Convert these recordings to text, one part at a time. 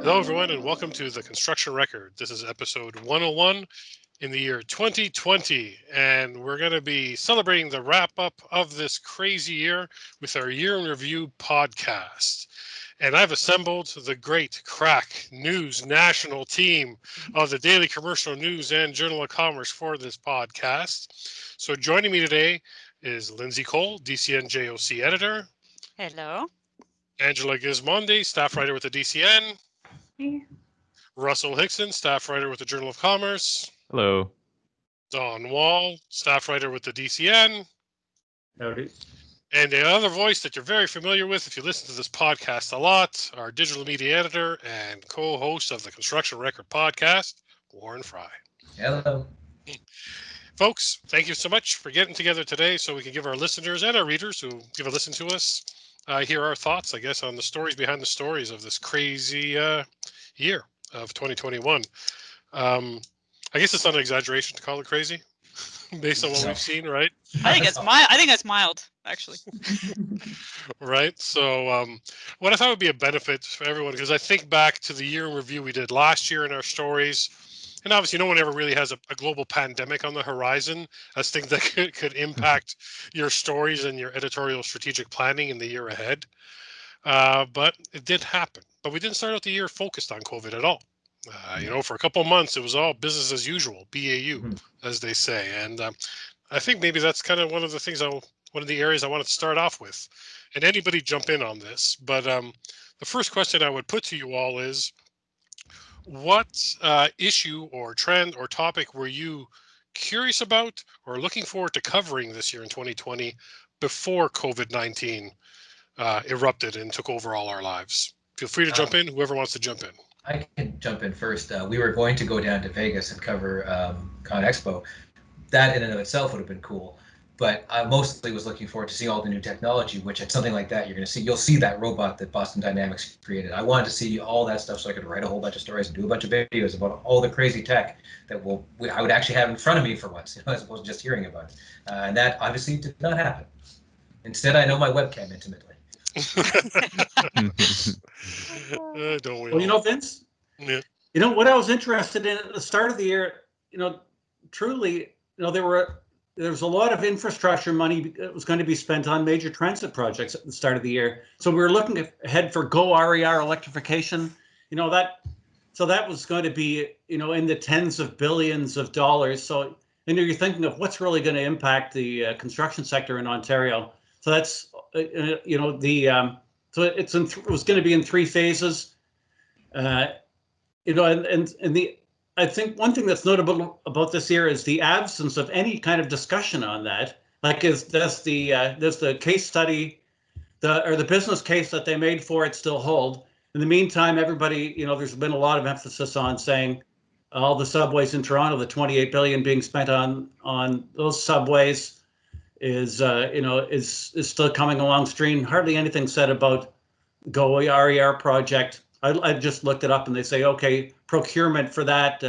Hello, everyone, and welcome to the Construction Record. This is episode 101 in the year 2020, and we're going to be celebrating the wrap-up of this crazy year with our Year in Review podcast. And I've assembled the great crack news national team of the Daily Commercial News and Journal of Commerce for this podcast. So joining me today is Lindsey Cole, DCN-JOC editor. Hello. Angela Gismondi, staff writer with the DCN. Hey. Russel Hixson, staff writer with the Journal of Commerce. Hello. Don Wall, staff writer with the DCN. Howdy. And the other voice that you're very familiar with if you listen to this podcast a lot, our digital media editor and co-host of the Construction Record podcast, Warren Frey. Hello. Folks, thank you so much for getting together today so we can give our listeners and our readers who give a listen to us hear our thoughts, I guess, on the stories behind the stories of this crazy year of 2021. I guess it's not an exaggeration to call it crazy, based on what we've seen, right? I think it's mild. I think that's mild, actually. Right. So, what I thought would be a benefit for everyone, because I think back to the year in review we did last year in our stories, and obviously no one ever really has a global pandemic on the horizon as things that could impact your stories and your editorial strategic planning in the year ahead. But it did happen. But we didn't start out the year focused on COVID at all. For a couple of months, it was all business as usual, BAU, as they say. And I think maybe that's kind of one of the areas I wanted to start off with. And anybody jump in on this. But the first question I would put to you all is, what issue or trend or topic were you curious about or looking forward to covering this year in 2020 before COVID-19 erupted and took over all our lives? Feel free to jump in, whoever wants to jump in. I can jump in first. We were going to go down to Vegas and cover Con Expo. That in and of itself would have been cool. But I mostly was looking forward to seeing all the new technology, which at something like that, you'll see that robot that Boston Dynamics created. I wanted to see all that stuff so I could write a whole bunch of stories and do a bunch of videos about all the crazy tech that I would actually have in front of me for once, as opposed to just hearing about it. And that obviously did not happen. Instead, I know my webcam intimately. Don't we? Well, Vince, Yeah. what I was interested in at the start of the year, truly, there was a lot of infrastructure money that was going to be spent on major transit projects at the start of the year. So we were looking ahead for Go RER electrification. So that was going to be, in the tens of billions of dollars. So, you're thinking of what's really going to impact the construction sector in Ontario. So that's, so it was going to be in three phases. I think one thing that's notable about this year is the absence of any kind of discussion on that. Like, does the case study, the business case that they made for it still hold? In the meantime, everybody, there's been a lot of emphasis on saying all the subways in Toronto, the 28 billion being spent on those subways is still coming along stream. Hardly anything said about Go RER project. I just looked it up and they say, okay, procurement for that,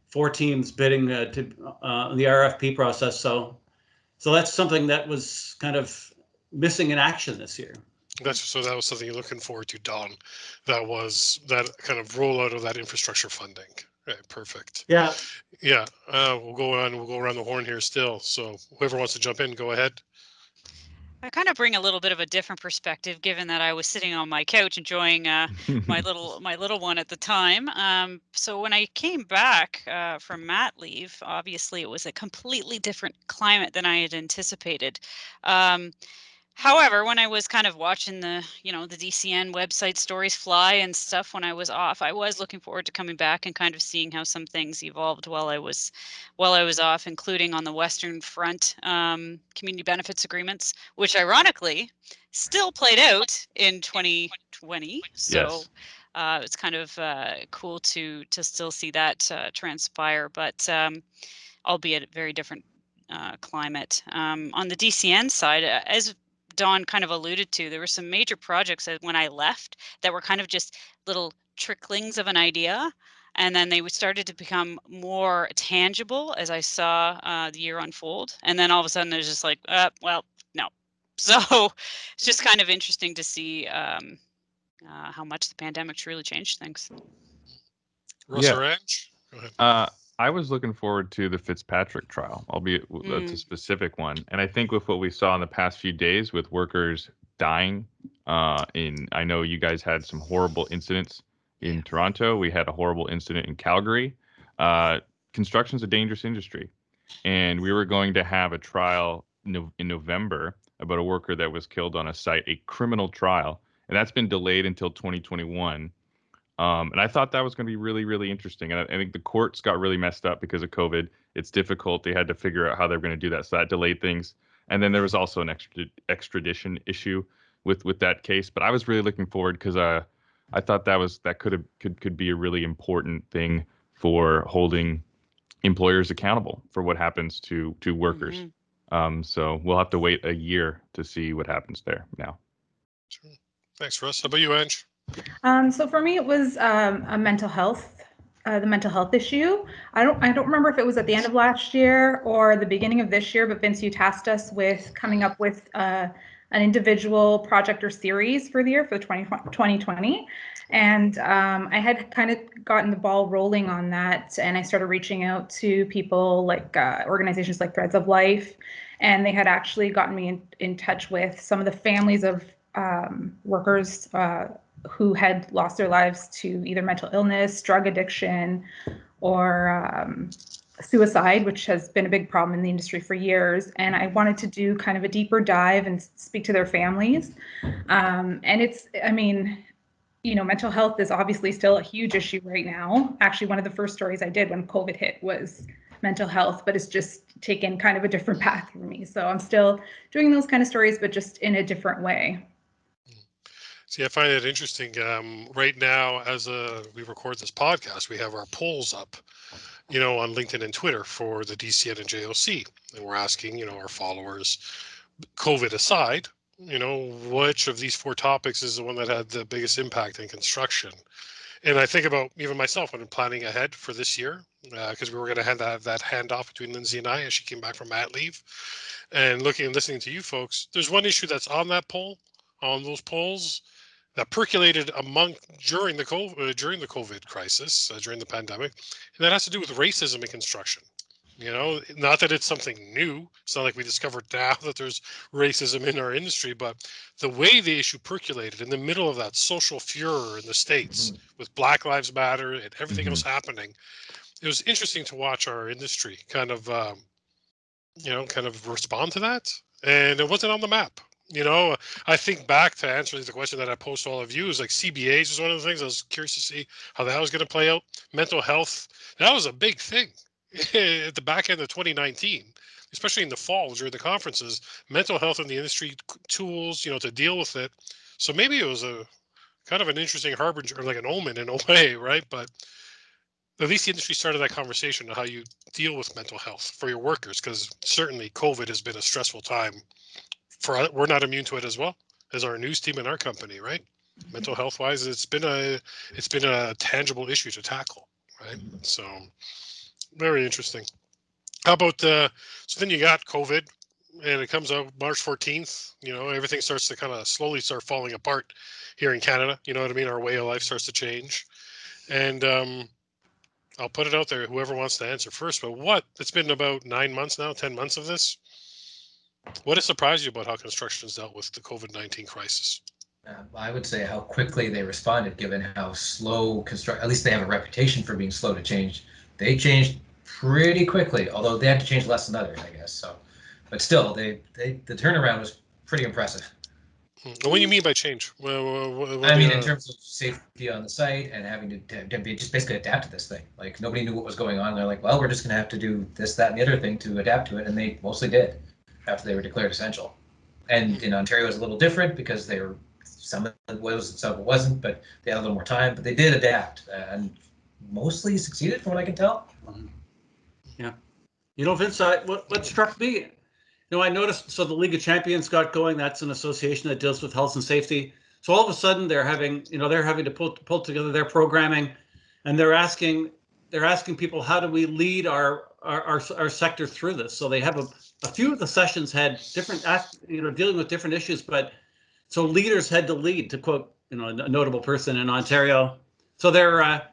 4 teams bidding to the RFP process. So that's something that was kind of missing in action this year. That was something you're looking forward to, Don. That was that kind of rollout of that infrastructure funding. Right, perfect. Yeah. Yeah. We'll go around the horn here still. So whoever wants to jump in, go ahead. I kind of bring a little bit of a different perspective, given that I was sitting on my couch enjoying my little one at the time. So when I came back from mat leave, obviously it was a completely different climate than I had anticipated. However, when I was kind of watching the DCN website stories fly and stuff when I was off, I was looking forward to coming back and kind of seeing how some things evolved while I was off, including on the Western Front community benefits agreements, which ironically still played out in 2020. So Yes. it's kind of cool to still see that transpire, but albeit a very different climate. On the DCN side, as Don kind of alluded to, there were some major projects that when I left that were kind of just little tricklings of an idea, and then they started to become more tangible as I saw the year unfold. And then all of a sudden there's just like, well, no. So it's just kind of interesting to see how much the pandemic truly changed things. Russell Ranch? Go ahead. I was looking forward to the Fitzpatrick trial, albeit that's a specific one. And I think with what we saw in the past few days with workers dying, I know you guys had some horrible incidents in Toronto. We had a horrible incident in Calgary. Construction is a dangerous industry. And we were going to have a trial in November about a worker that was killed on a site, a criminal trial. And that's been delayed until 2021. And I thought that was going to be really, really interesting. And I think the courts got really messed up because of COVID. It's difficult. They had to figure out how they're going to do that. So that delayed things. And then there was also an extradition issue with that case. But I was really looking forward because I thought that could be a really important thing for holding employers accountable for what happens to workers. So we'll have to wait a year to see what happens there now. Sure. Thanks, Russ. How about you, Ange? So for me, it was a mental health, the mental health issue. I don't remember if it was at the end of last year or the beginning of this year, but Vince, you tasked us with coming up with an individual project or series for the year for 2020. And I had kind of gotten the ball rolling on that, and I started reaching out to people like organizations like Threads of Life, and they had actually gotten me in touch with some of the families of workers who had lost their lives to either mental illness, drug addiction, or suicide, which has been a big problem in the industry for years. And I wanted to do kind of a deeper dive and speak to their families. And it's, I mean, you know, mental health is obviously still a huge issue right now. Actually, one of the first stories I did when COVID hit was mental health, but it's just taken kind of a different path for me. So I'm still doing those kind of stories, but just in a different way. See, I find it interesting. Right now, as we record this podcast, we have our polls up, you know, on LinkedIn and Twitter for the DCN and JOC. And we're asking, you know, our followers, COVID aside, you know, which of these 4 topics is the one that had the biggest impact in construction? And I think about even myself when I'm planning ahead for this year, because we were going to have that handoff between Lindsey and I as she came back from mat leave. And looking and listening to you folks, there's one issue that's on that poll, on those polls, that percolated during the COVID crisis, during the pandemic, and that has to do with racism in construction. You know, not that it's something new. It's not like we discovered now that there's racism in our industry, but the way the issue percolated in the middle of that social furor in the States with Black Lives Matter and everything else happening, it was interesting to watch our industry kind of respond to that. And it wasn't on the map. You know, I think back to answering the question that I posed to all of you is like CBAs was one of the things I was curious to see how that was going to play out. Mental health, that was a big thing at the back end of 2019, especially in the fall during the conferences. Mental health in the industry tools, you know, to deal with it. So maybe it was a kind of an interesting harbinger, or like an omen in a way, right? But at least the industry started that conversation on how you deal with mental health for your workers, because certainly COVID has been a stressful time. We're not immune to it as well as our news team and our company, right? Mental health wise, it's been a tangible issue to tackle, right? So very interesting. How about so then you got COVID and it comes out March 14th, you know, everything starts to kind of slowly start falling apart here in Canada. You know what I mean? Our way of life starts to change. And I'll put it out there, whoever wants to answer first, but it's been about 9 months now, 10 months of this. What has surprised you about how construction has dealt with the COVID-19 crisis? I would say how quickly they responded, given how slow at least they have a reputation for being slow to change. They changed pretty quickly, although they had to change less than others, I guess. So, but still, the turnaround was pretty impressive. What do you mean by change? What I mean, in terms of safety on the site and having to just basically adapt to this thing. Like, nobody knew what was going on. They're like, well, we're just going to have to do this, that, and the other thing to adapt to it. And they mostly did after they were declared essential. And in Ontario, it was a little different because some of it was and some of it wasn't, but they had a little more time. But they did adapt and mostly succeeded, from what I can tell. Yeah. You know, Vince, what struck me, you know, I noticed, so the League of Champions got going. That's an association that deals with health and safety. So all of a sudden they're having to pull together their programming, and they're asking people, how do we lead our sector through this? So they have a few of the sessions had different, dealing with different issues, but so leaders had to lead, to quote a notable person in Ontario. So they're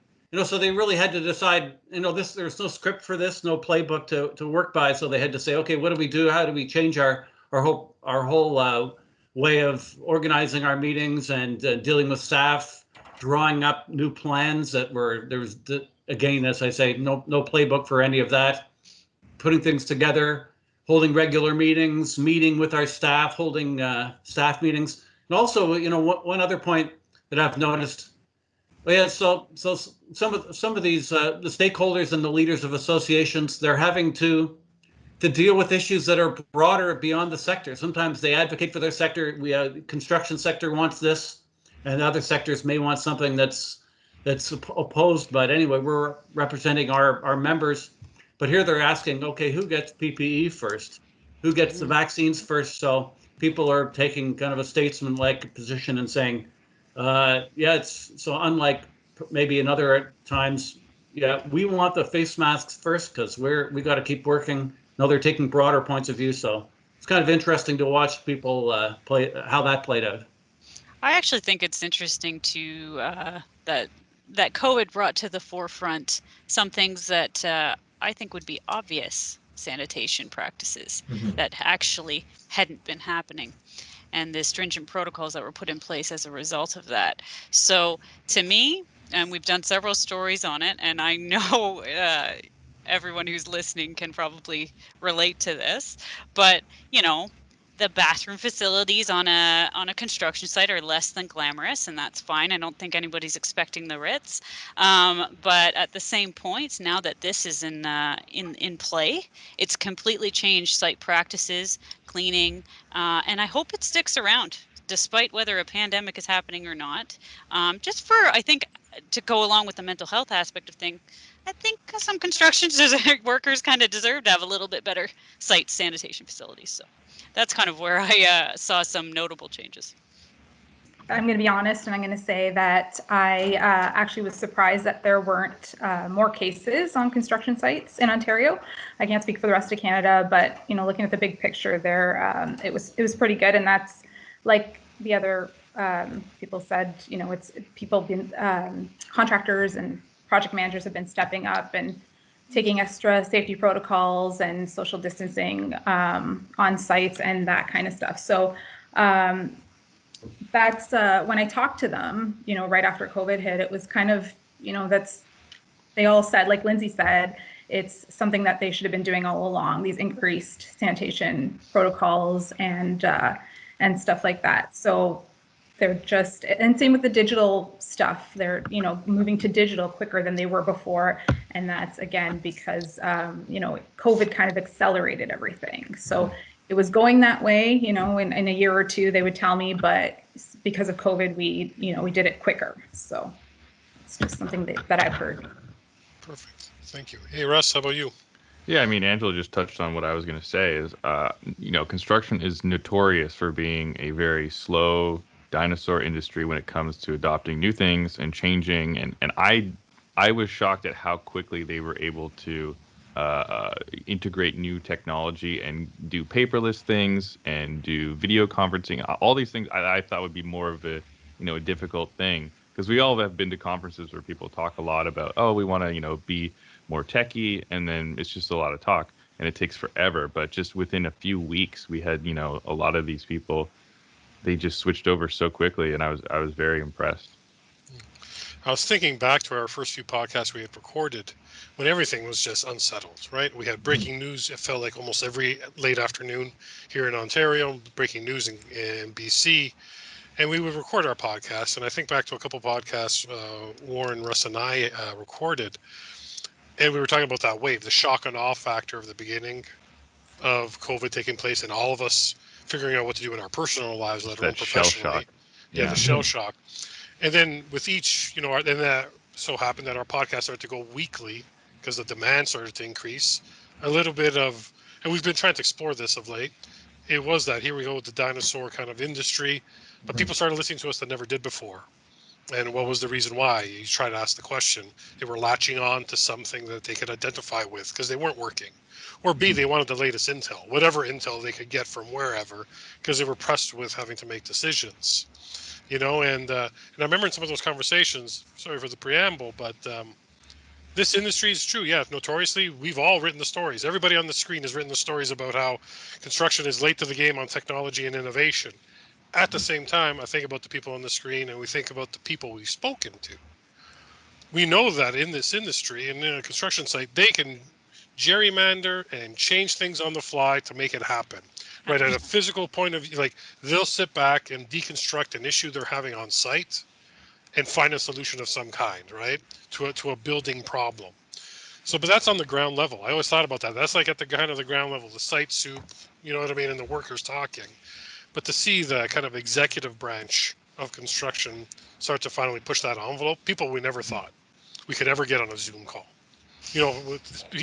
so they really had to decide, there's no script for this, no playbook to work by. So they had to say, okay, what do we do? How do we change our whole way of organizing our meetings and dealing with staff, drawing up new plans again, as I say, no playbook for any of that, putting things together, holding regular meetings, meeting with our staff, holding staff meetings. And also, one other point that I've noticed. Well, yeah, so some of these the stakeholders and the leaders of associations, they're having to deal with issues that are broader beyond the sector. Sometimes they advocate for their sector. Construction sector wants this, and other sectors may want something that's opposed. But anyway, we're representing our members. But here they're asking, okay, who gets PPE first? Who gets the vaccines first? So people are taking kind of a statesman-like position and saying, it's so unlike maybe in other times, we want the face masks first because we got to keep working. No, they're taking broader points of view. So it's kind of interesting to watch people how that played out. I actually think it's interesting to that COVID brought to the forefront some things that I think would be obvious sanitation practices that actually hadn't been happening, and the stringent protocols that were put in place as a result of that. So to me, and we've done several stories on it, and I know everyone who's listening can probably relate to this, but the bathroom facilities on a construction site are less than glamorous, and that's fine. I don't think anybody's expecting the Ritz, but at the same point, now that this is in play, it's completely changed site practices, cleaning, and I hope it sticks around, despite whether a pandemic is happening or not. Just for, I think, to go along with the mental health aspect of things, I think some construction workers kind of deserve to have a little bit better site sanitation facilities. So that's kind of where I saw some notable changes. I'm going to be honest, and I'm going to say that I actually was surprised that there weren't more cases on construction sites in Ontario. I can't speak for the rest of Canada, but looking at the big picture there, it was pretty good, and that's like the other people said. It's people been contractors and project managers have been stepping up and taking extra safety protocols and social distancing on sites and that kind of stuff. So that's when I talked to them, right after COVID hit, it was kind of, they all said, like Lindsey said, it's something that they should have been doing all along, these increased sanitation protocols and stuff like that. So they're just, and same with the digital stuff. They're, moving to digital quicker than they were before. And that's, again, because, COVID kind of accelerated everything. So it was going that way, in a year or two, they would tell me, but because of COVID, we did it quicker. So it's just something that I've heard. Perfect. Thank you. Hey, Russ, how about you? Yeah, I mean, Angela just touched on what I was going to say is, construction is notorious for being a very slow dinosaur industry when it comes to adopting new things and changing. And I was shocked at how quickly they were able to integrate new technology and do paperless things and do video conferencing. All these things I thought would be more of a difficult thing, because we all have been to conferences where people talk a lot about, oh, we want to be more techie, and then it's just a lot of talk and it takes forever. But just within a few weeks, we had a lot of these people, they just switched over so quickly, and I was very impressed. I was thinking back to our first few podcasts we had recorded when everything was just unsettled, right? We had breaking news. It felt like almost every late afternoon here in Ontario, breaking news in BC. And we would record our podcast. And I think back to a couple podcasts Warren, Russ, and I recorded. And we were talking about that wave, the shock and awe factor of the beginning of COVID taking place, and all of us figuring out what to do in our personal lives, let alone professionally. Yeah, the shell shock. And then with each, then that so happened that our podcast started to go weekly because the demand started to increase. A little bit of, and we've been trying to explore this of late. It was that here we go with the dinosaur kind of industry, but people started listening to us that never did before. And what was the reason why? You try to ask the question. They were latching on to something that they could identify with because they weren't working. Or B, they wanted the latest intel, whatever intel they could get from wherever, because they were pressed with having to make decisions. And I remember in some of those conversations, sorry for the preamble, but this industry is true. Yeah, notoriously, we've all written the stories. Everybody on the screen has written the stories about how construction is late to the game on technology and innovation. At the same time, I think about the people on the screen and we think about the people we've spoken to. We know that in this industry and in a construction site, they can gerrymander and change things on the fly to make it happen. Right, at a physical point of view, like they'll sit back and deconstruct an issue they're having on site and find a solution of some kind, right, to a building problem. So, but that's on the ground level. I always thought about that. That's like at the kind of the ground level, the site soup, you know what I mean, and the workers talking. But to see the kind of executive branch of construction start to finally push that envelope, people we never thought we could ever get on a Zoom call.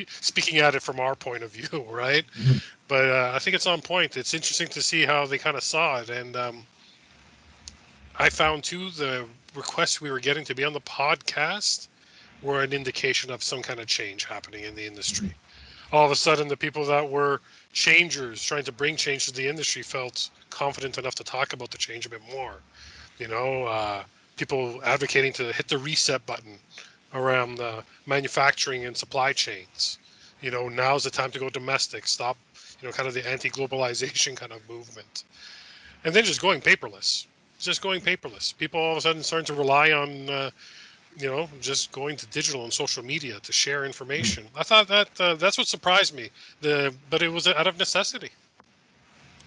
Speaking at it from our point of view, right? Mhm. But I think it's on point. It's interesting to see how they kind of saw it. And I found too the requests we were getting to be on the podcast were an indication of some kind of change happening in the industry. All of a sudden, the people that were changers, trying to bring change to the industry, felt confident enough to talk about the change a bit more. You know, people advocating to hit the reset button around the manufacturing and supply chains. Now's the time to go domestic, stop, kind of the anti-globalization kind of movement. And then just going paperless. Just going paperless. People all of a sudden starting to rely on, just going to digital and social media to share information. I thought that that's what surprised me. But it was out of necessity,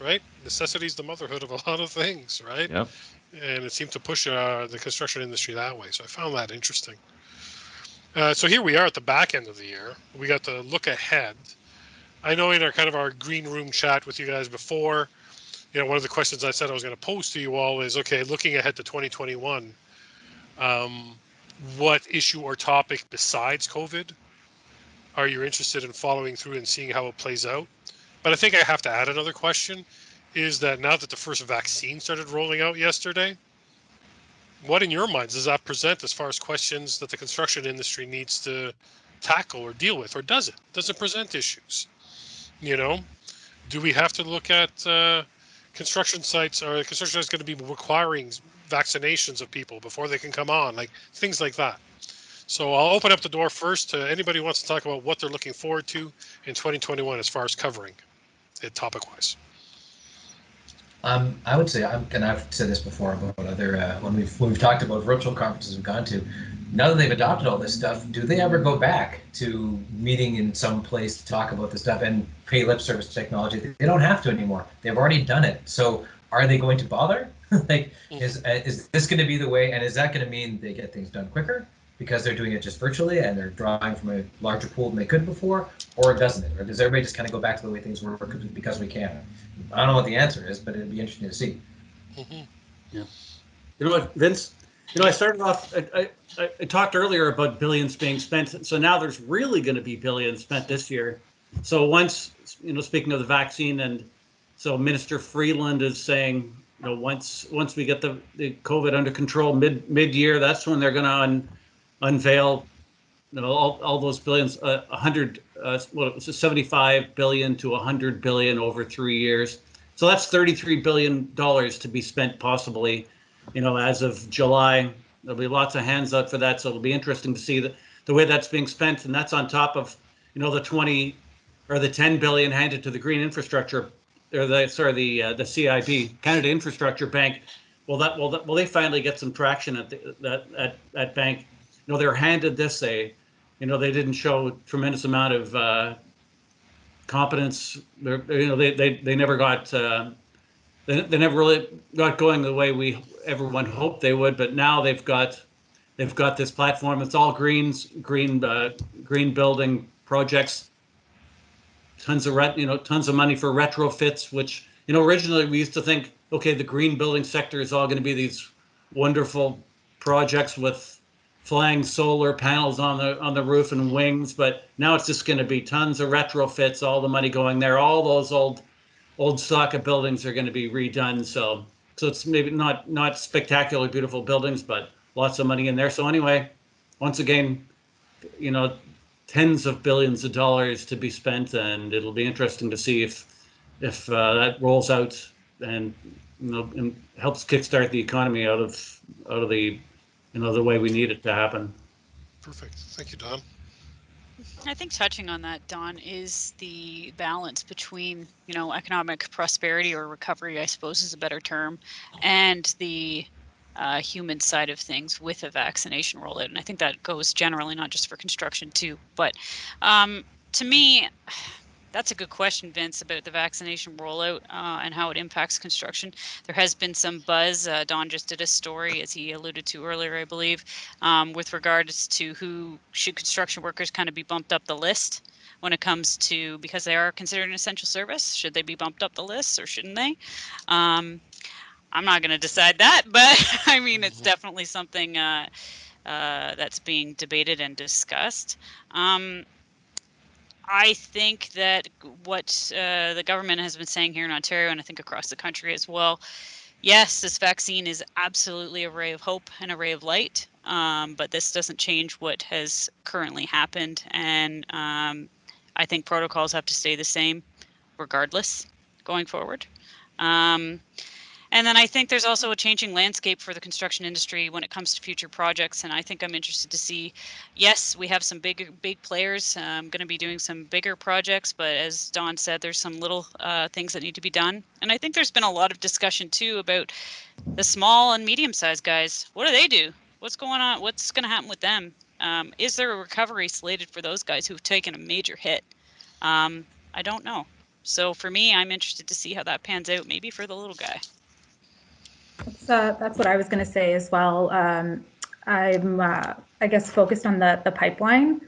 right? Necessity is the motherhood of a lot of things, right? Yep. And it seemed to push the construction industry that way. So I found that interesting. So here we are at the back end of the year. We got to look ahead. I know in our kind of our green room chat with you guys before, one of the questions I said I was going to pose to you all is, okay, looking ahead to 2021, what issue or topic besides COVID are you interested in following through and seeing how it plays out? But I think I have to add another question, is that now that the first vaccine started rolling out yesterday, what in your minds does that present as far as questions that the construction industry needs to tackle or deal with, or does it? Does it present issues? Do we have to look at construction sites, or construction sites going to be requiring vaccinations of people before they can come on, like things like that? So I'll open up the door first to anybody who wants to talk about what they're looking forward to in 2021 as far as covering it topic-wise. I would say, and I've said this before about other when we've talked about virtual conferences we've gone to. Now that they've adopted all this stuff, do they ever go back to meeting in some place to talk about this stuff and pay lip service to technology? They don't have to anymore. They've already done it. So are they going to bother? Is this going to be the way? And is that going to mean they get things done quicker because they're doing it just virtually and they're drawing from a larger pool than they could before, or doesn't it? Or does everybody just kind of go back to the way things were because we can? I don't know what the answer is, but it'd be interesting to see. Mm-hmm. Yeah. You know what, Vince? I started off, I talked earlier about billions being spent. So now there's really going to be billions spent this year. So once, speaking of the vaccine, and so Minister Freeland is saying, once we get the COVID under control mid-year, that's when they're going to unveil, all those billions, 75 billion to 100 billion over 3 years. So that's $33 billion to be spent possibly, as of July. There'll be lots of hands out for that. So it'll be interesting to see the way that's being spent. And that's on top of, the 20 or the 10 billion handed to the green infrastructure, or the CIB, Canada Infrastructure Bank. Will they finally get some traction at that bank? They're handed this, they didn't show tremendous amount of competence. They never got they never really got going the way everyone hoped they would. But now they've got this platform. It's all green building projects. Tons of money for retrofits, which originally we used to think, okay, the green building sector is all going to be these wonderful projects with flying solar panels on the roof and wings, but now it's just going to be tons of retrofits, all the money going there. All those old stock of buildings are going to be redone. So it's maybe not spectacular, beautiful buildings, but lots of money in there. So anyway, once again, tens of billions of dollars to be spent, and it'll be interesting to see if that rolls out and and helps kickstart the economy out of the the way we need it to happen. Perfect. Thank you, Don. I think touching on that, Don, is the balance between, economic prosperity or recovery, I suppose is a better term, and the human side of things with a vaccination rollout. And I think that goes generally, not just for construction too. But to me, that's a good question, Vince, about the vaccination rollout and how it impacts construction. There has been some buzz. Don just did a story, as he alluded to earlier, I believe, with regards to who should construction workers kind of be bumped up the list when it comes to, because they are considered an essential service. Should they be bumped up the list or shouldn't they? I'm not going to decide that, but I mean, it's definitely something that's being debated and discussed. I think that what the government has been saying here in Ontario, and I think across the country as well, yes, this vaccine is absolutely a ray of hope and a ray of light, but this doesn't change what has currently happened. And I think protocols have to stay the same regardless going forward. And then I think there's also a changing landscape for the construction industry when it comes to future projects. And I think I'm interested to see, yes, we have some big players going to be doing some bigger projects. But as Don said, there's some little things that need to be done. And I think there's been a lot of discussion, too, about the small and medium-sized guys. What do they do? What's going on? What's going to happen with them? Is there a recovery slated for those guys who've taken a major hit? I don't know. So for me, I'm interested to see how that pans out, maybe for the little guy. That's what I was going to say as well. I'm, I guess, focused on the pipeline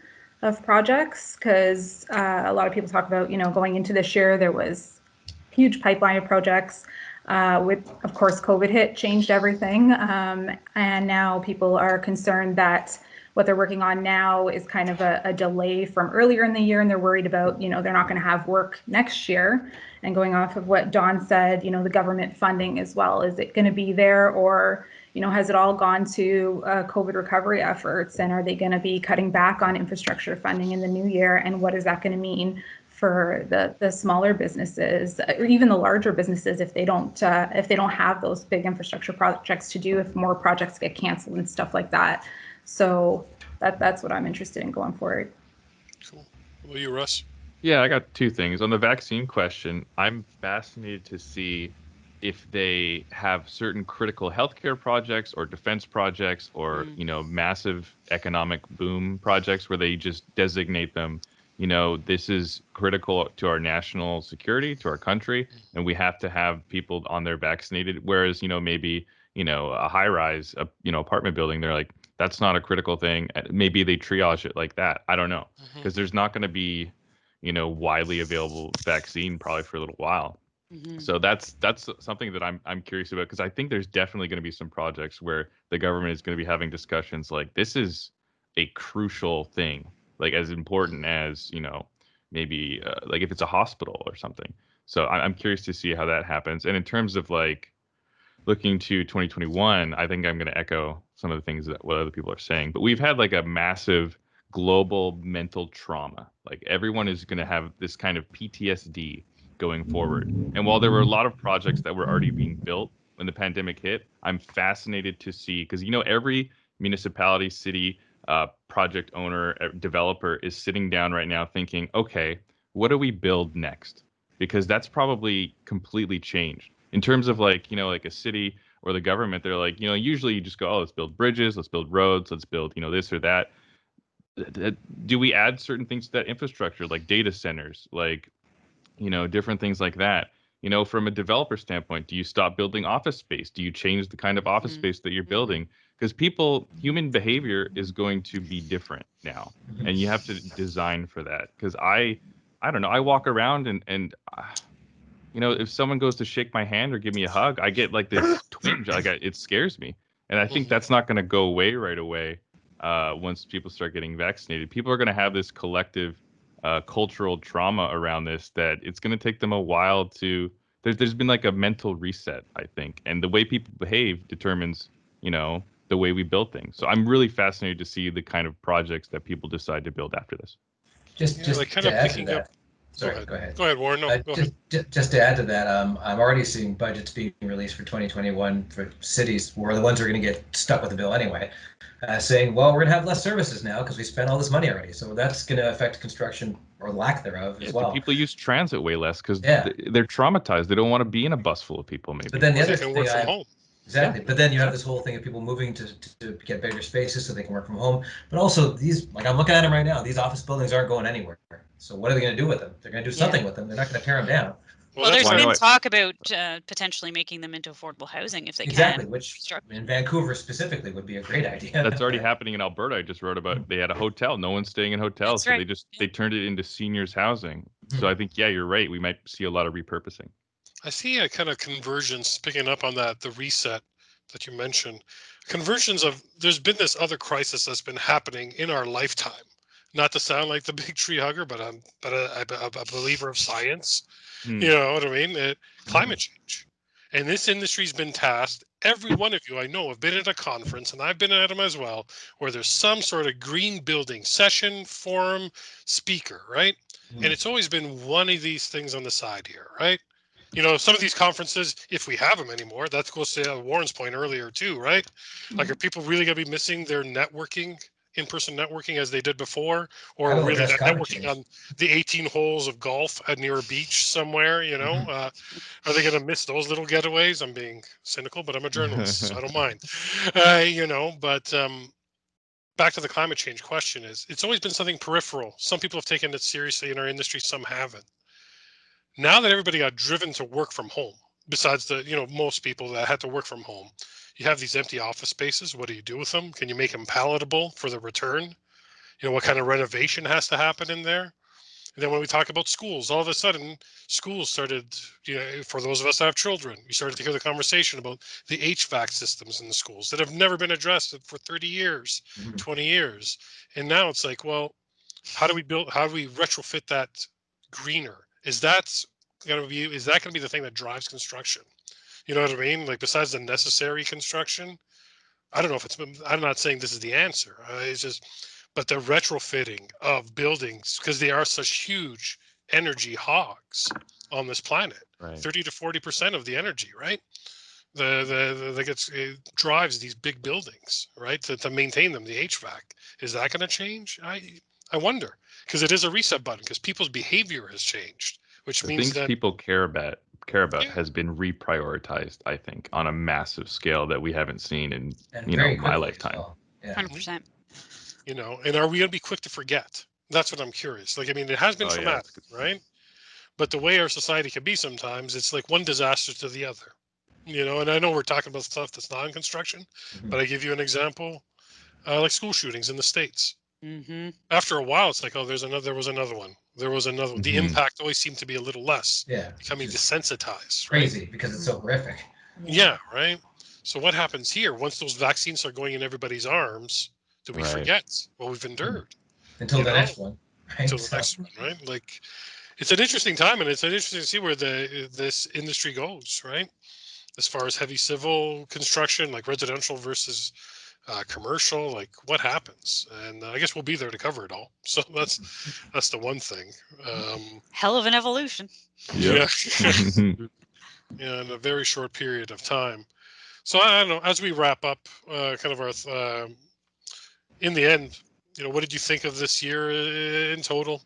of projects because a lot of people talk about, going into this year, there was huge pipeline of projects. With, of course, COVID hit, changed everything. And now people are concerned that what they're working on now is kind of a delay from earlier in the year, and they're worried about, they're not going to have work next year. And going off of what Don said, the government funding as well, is it going to be there, or, has it all gone to COVID recovery efforts? And are they going to be cutting back on infrastructure funding in the new year? And what is that going to mean for the smaller businesses, or even the larger businesses, if they don't have those big infrastructure projects to do, if more projects get canceled and stuff like that? So that's what I'm interested in going forward. Cool. What about you, Russ? Yeah, I got two things. On the vaccine question, I'm fascinated to see if they have certain critical healthcare projects or defense projects or, massive economic boom projects where they just designate them, this is critical to our national security, to our country, and we have to have people on there vaccinated. Whereas, maybe, a high rise, apartment building, they're like, that's not a critical thing. Maybe they triage it like that. I don't know. Because there's not going to be, widely available vaccine probably for a little while. So that's something that I'm curious about, because I think there's definitely going to be some projects where the government is going to be having discussions like, this is a crucial thing, like as important as, maybe like if it's a hospital or something. So I'm curious to see how that happens. And in terms of like looking to 2021, I think I'm going to echo some of the things that what other people are saying. But we've had like a massive global mental trauma. Like everyone is going to have this kind of PTSD going forward. And while there were a lot of projects that were already being built when the pandemic hit, I'm fascinated to see, because every municipality, city, project owner, developer is sitting down right now thinking, okay, what do we build next? Because that's probably completely changed. In terms of like, like a city or the government, they're like, usually you just go, oh, let's build bridges, let's build roads, let's build, this or that. Do we add certain things to that infrastructure, like data centers, like, different things like that? From a developer standpoint, do you stop building office space? Do you change the kind of office space that you're building? Because human behavior is going to be different now, and you have to design for that. Because I don't know, I walk around and if someone goes to shake my hand or give me a hug, I get like this twinge, it scares me. And I think that's not going to go away right away once people start getting vaccinated. People are going to have this collective cultural trauma around this that it's going to take them a while to. There's been like a mental reset, I think, and the way people behave determines, the way we build things. So I'm really fascinated to see the kind of projects that people decide to build after this. Just like kind to of add to picking that. up. Sorry, go ahead. Go ahead, Warren. No, go ahead. Just to add to that, I'm already seeing budgets being released for 2021 for cities, who are the ones who are going to get stuck with the bill anyway, saying, well, we're going to have less services now because we spent all this money already. So that's going to affect construction or lack thereof as well. People use transit way less because they're traumatized. They don't want to be in a bus full of people, maybe. But then the other thing work from home. Exactly. But then you have this whole thing of people moving to get bigger spaces so they can work from home. But also these, like I'm looking at them right now, these office buildings aren't going anywhere. So what are they going to do with them? They're going to do something with them. They're not going to tear them down. Well, there's been talk about potentially making them into affordable housing if they can. Exactly, which in Vancouver specifically would be a great idea. That's already happening in Alberta. I just wrote about they had a hotel. No one's staying in hotels. That's so right. they turned it into seniors housing. So I think, you're right. We might see a lot of repurposing. I see a kind of convergence, picking up on that, the reset that you mentioned. Conversions of, there's been this other crisis that's been happening in our lifetime. Not to sound like the big tree hugger, but I'm a believer of science. You know what I mean? Climate change. And this industry's been tasked. Every one of you I know have been at a conference, and I've been at them as well, where there's some sort of green building session, forum, speaker, right? And it's always been one of these things on the side here, right? You know, some of these conferences, if we have them anymore, that goes to Warren's point earlier too, right? Like, are people really going to be missing their networking, in-person networking as they did before, or really that networking on the 18 holes of golf near a beach somewhere, you know? Are they going to miss those little getaways? I'm being cynical, but I'm a journalist, so I don't mind. You know, but back to the climate change question is, it's always been something peripheral. Some people have taken it seriously in our industry, some haven't. Now that everybody got driven to work from home, besides the, you know, most people that had to work from home, you have these empty office spaces. What do you do with them? Can you make them palatable for the return? You know, what kind of renovation has to happen in there? And then when we talk about schools, all of a sudden schools started, you know, for those of us that have children, we started to hear the conversation about the HVAC systems in the schools that have never been addressed for 30 years, 20 years. And now it's like, well, how do we retrofit that greener? Is that going to be the thing that drives construction? You know what I mean? Like, besides the necessary construction, I don't know if I'm not saying this is the answer. It's just, but the retrofitting of buildings, because they are such huge energy hogs on this planet, right. 30 to 40% of the energy, right? It drives these big buildings, right? To maintain them, the HVAC. Is that going to change? I wonder, because it is a reset button, because people's behavior has changed, which means that people care about has been reprioritized, I think, on a massive scale that we haven't seen in my lifetime. Well. Yeah. 100%. You know, and are we going to be quick to forget? That's what I'm curious. Like, I mean, it has been traumatic, right? But the way our society can be sometimes, it's like one disaster to the other. You know, and I know we're talking about stuff that's not in construction, but I give you an example, like school shootings in the States. After a while, it's like, oh, there was another one. The impact always seemed to be a little less. Yeah. Becoming desensitized. Crazy, right? because it's so horrific. Yeah, right. So what happens here? Once those vaccines start going in everybody's arms, do we forget what we've endured? Until the next one. Right? Until the next one, right? Like, it's an interesting time, and it's interesting to see where this industry goes, right? As far as heavy civil construction, like residential versus commercial, like what happens? And I guess we'll be there to cover it all. So that's the one thing. Hell of an evolution. Yeah. Yeah, in a very short period of time. So I don't know, as we wrap up kind of our in the end, you know, what did you think of this year in total?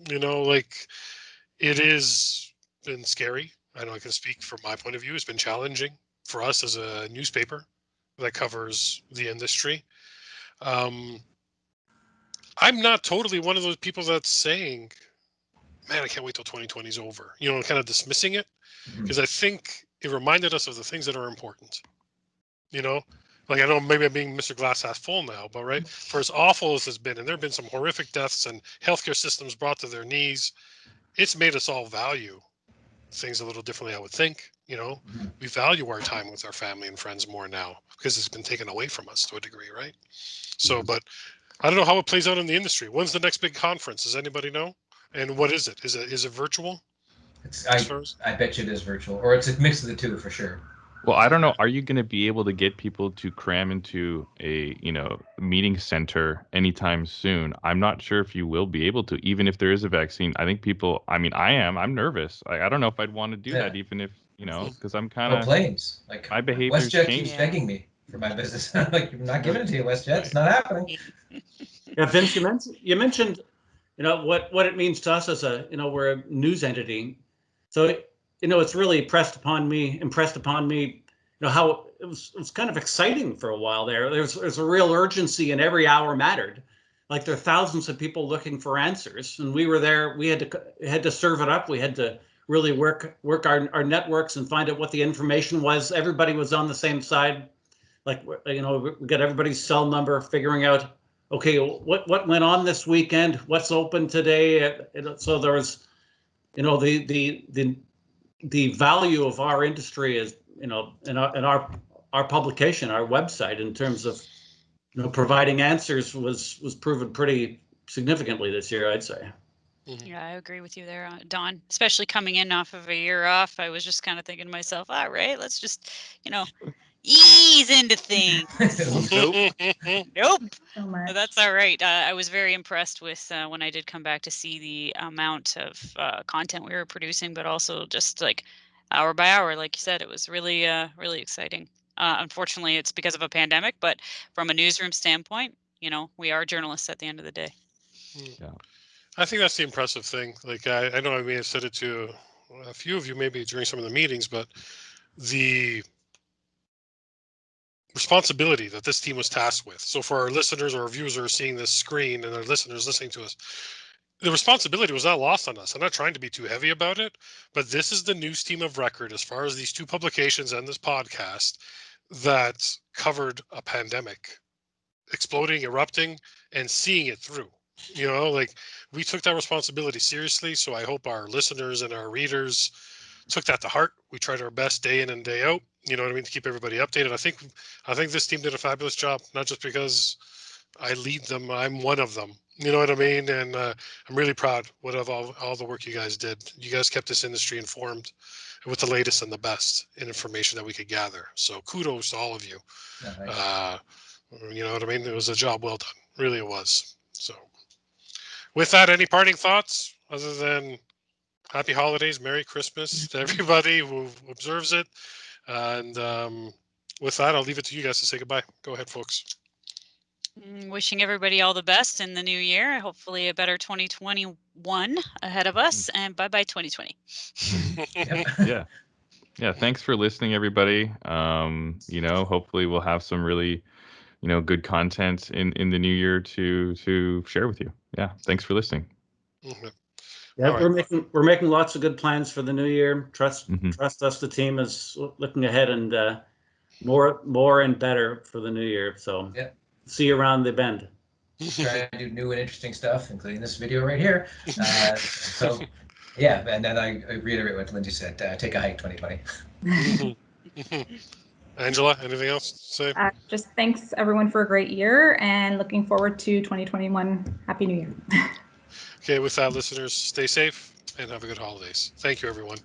You know, like, it has been scary. I know I can speak from my point of view. It's been challenging for us as a newspaper that covers the industry. I'm not totally one of those people that's saying, man, I can't wait till 2020 is over, you know, kind of dismissing it, because I think it reminded us of the things that are important, you know. Like, I know maybe I'm being Mr. Glass half full now, but right, for as awful as it's been, and there have been some horrific deaths and healthcare systems brought to their knees, it's made us all value things a little differently, I would think. You know, we value our time with our family and friends more now because it's been taken away from us to a degree, right? So, but I don't know how it plays out in the industry. When's the next big conference? Does anybody know? And what is it? Is it virtual? I bet you it is virtual, or it's a mix of the two for sure. Well, I don't know. Are you going to be able to get people to cram into a, meeting center anytime soon? I'm not sure if you will be able to, even if there is a vaccine. I think people, I mean, I'm nervous. I don't know if I'd want to do that, even if, because I'm kind Well, of, planes. Like my behavior's WestJet keeps changed. begging me for my business. I'm like, I'm not giving it to you, WestJet. It's not happening. Yeah, Vince, you mentioned, what it means to us as we're a news entity. So, it's really impressed upon me, how it was kind of exciting for a while there. There's a real urgency, and every hour mattered. Like, there are thousands of people looking for answers, and we were there. We had to serve it up. We had to really work our networks and find out what the information was. Everybody was on the same side. Like, we got everybody's cell number, figuring out, okay, what went on this weekend, what's open today. So there was, the value of our industry is, in our publication, our website, in terms of, providing answers was proven pretty significantly this year, I'd say. Yeah, I agree with you there, Don. Especially coming in off of a year off, I was just kind of thinking to myself, all right, let's just, ease into things. Nope. So much. That's all right. I was very impressed with when I did come back to see the amount of content we were producing, but also just like hour by hour, like you said, it was really, really exciting. Unfortunately, it's because of a pandemic, but from a newsroom standpoint, we are journalists at the end of the day. Yeah. I think that's the impressive thing. Like, I know I may have said it to a few of you maybe during some of the meetings, but the responsibility that this team was tasked with. So for our listeners or our viewers who are seeing this screen and our listeners listening to us, the responsibility was not lost on us. I'm not trying to be too heavy about it, but this is the news team of record as far as these two publications and this podcast that covered a pandemic exploding, erupting, and seeing it through. Like, we took that responsibility seriously. So I hope our listeners and our readers took that to heart. We tried our best day in and day out, you know what I mean, to keep everybody updated. I think this team did a fabulous job, not just because I lead them, I'm one of them. You know what I mean? And I'm really proud of all the work you guys did. You guys kept this industry informed with the latest and the best in information that we could gather. So kudos to all of you. Yeah, You know what I mean? It was a job well done. Really, it was. So with that, any parting thoughts other than happy holidays, Merry Christmas to everybody who observes it. And with that, I'll leave it to you guys to say goodbye. Go ahead, folks. Wishing everybody all the best in the new year. Hopefully a better 2021 ahead of us, and bye-bye 2020. Yeah. Yeah. Thanks for listening, everybody. Hopefully we'll have some really, good content in the new year to share with you. Yeah. Thanks for listening. Mhm. Yeah, All right. we're making lots of good plans for the new year. Trust Mhm. us, the team is looking ahead, and more and better for the new year. So Yeah. see you around the bend. Try to do new and interesting stuff, including this video right here. So, yeah, and then I reiterate what Lindsey said. Take a hike, 2020. Angela, anything else to say? Just thanks everyone for a great year, and looking forward to 2021. Happy New Year. Okay, with that, listeners, stay safe and have a good holidays. Thank you, everyone.